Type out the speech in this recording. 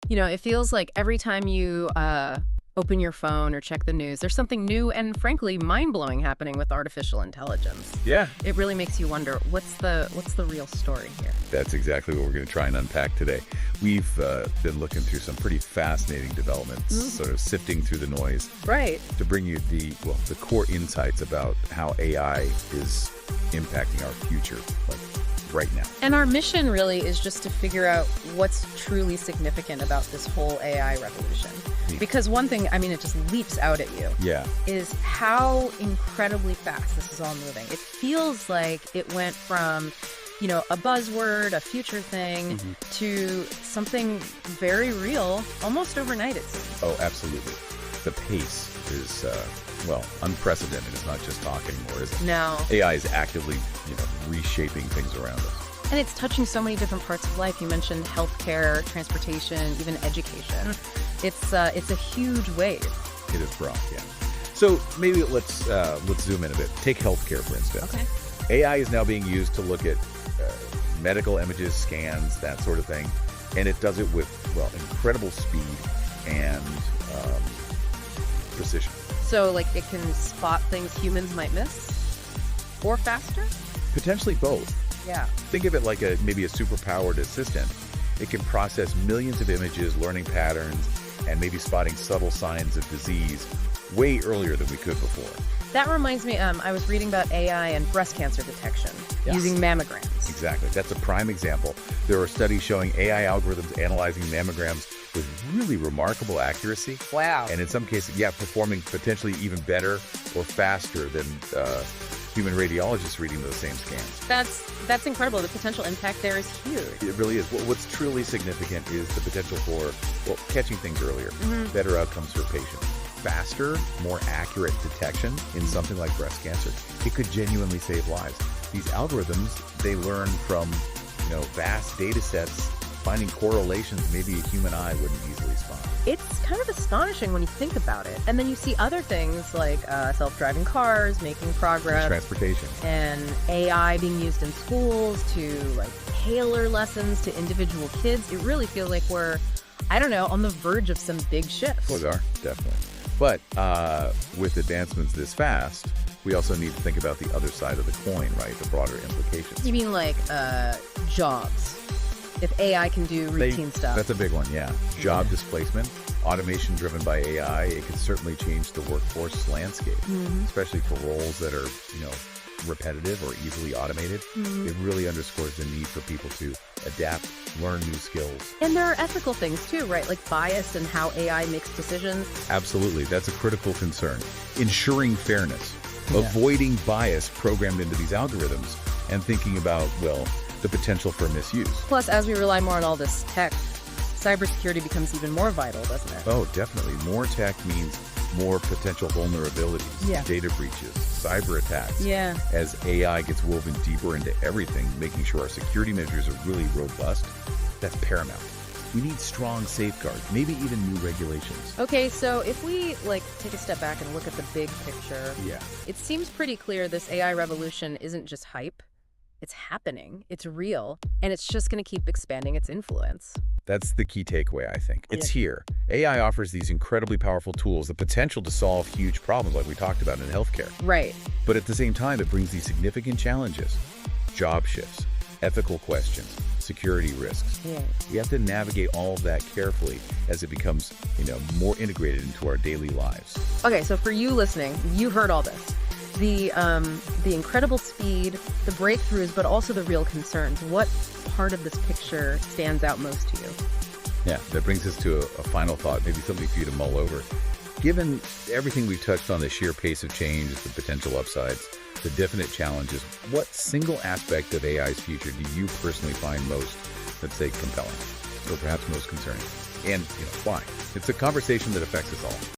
It feels like every time you open your phone or check the news, there's something new and frankly mind-blowing happening with artificial intelligence. Yeah. It really makes you wonder, what's the real story here? That's exactly what we're going to try and unpack today. We've been looking through some pretty fascinating developments, sort of sifting through the noise. Right. To bring you the core insights about how AI is impacting our future, like right now. And our mission really is just to figure out what's truly significant about this whole AI revolution. Yeah. Because one thing, it just leaps out at you. Yeah. Is how incredibly fast this is all moving. It feels like it went from, a buzzword, a future thing, to something very real, almost overnight, it seems. Oh, absolutely. The pace is, unprecedented. It's not just talk anymore, is it? No. AI is actively, reshaping things around us. And it's touching so many different parts of life. You mentioned healthcare, transportation, even education. It's a huge wave. It is broad, yeah. So maybe let's zoom in a bit. Take healthcare, for instance. Okay. AI is now being used to look at medical images, scans, that sort of thing, and it does it with, incredible speed and precision. So, it can spot things humans might miss? Or faster? Potentially both. Yeah. Think of it like maybe a superpowered assistant. It can process millions of images, learning patterns, and maybe spotting subtle signs of disease way earlier than we could before. That reminds me, I was reading about AI and breast cancer detection using mammograms. Exactly. That's a prime example. There are studies showing AI algorithms analyzing mammograms with really remarkable accuracy. Wow. And in some cases, performing potentially even better or faster than human radiologists reading those same scans. That's incredible. The potential impact there is huge. It really is. What's truly significant is the potential for, catching things earlier, better outcomes for patients. Faster, more accurate detection in something like breast cancer. It could genuinely save lives. These algorithms, they learn from, vast data sets, finding correlations maybe a human eye wouldn't easily spot. It's kind of astonishing when you think about it. And then you see other things like self-driving cars making progress. Transportation. And AI being used in schools to tailor lessons to individual kids. It really feels like we're, on the verge of some big shifts. We are, definitely. But with advancements this fast, we also need to think about the other side of the coin, right? The broader implications. You mean jobs? If AI can do routine stuff. That's a big one, yeah. Job displacement, automation driven by AI, it can certainly change the workforce landscape, especially for roles that are, repetitive or easily automated. It really underscores the need for people to adapt, learn new skills. And there are ethical things too, right? Like bias and how AI makes decisions. Absolutely. That's a critical concern. Ensuring fairness, avoiding bias programmed into these algorithms, and thinking about, the potential for misuse. Plus, as we rely more on all this tech, cybersecurity becomes even more vital, doesn't it? Oh, definitely. More tech means more potential vulnerabilities, data breaches, cyber attacks. Yeah. As AI gets woven deeper into everything, making sure our security measures are really robust, that's paramount. We need strong safeguards, maybe even new regulations. Okay, so if we take a step back and look at the big picture, it seems pretty clear this AI revolution isn't just hype. It's happening, it's real, and it's just going to keep expanding its influence. That's the key takeaway, I think. It's here. AI offers these incredibly powerful tools, the potential to solve huge problems like we talked about in healthcare. Right. But at the same time, it brings these significant challenges. Job shifts, ethical questions, security risks. Yeah. We have to navigate all of that carefully as it becomes, more integrated into our daily lives. Okay, so for you listening, you heard all this. The incredible speed, the breakthroughs, but also the real concerns. What part of this picture stands out most to you? Yeah, that brings us to a final thought, maybe something for you to mull over. Given everything we've touched on, the sheer pace of change, the potential upsides, the definite challenges, what single aspect of AI's future do you personally find most, let's say, compelling, or perhaps most concerning? And why? It's a conversation that affects us all.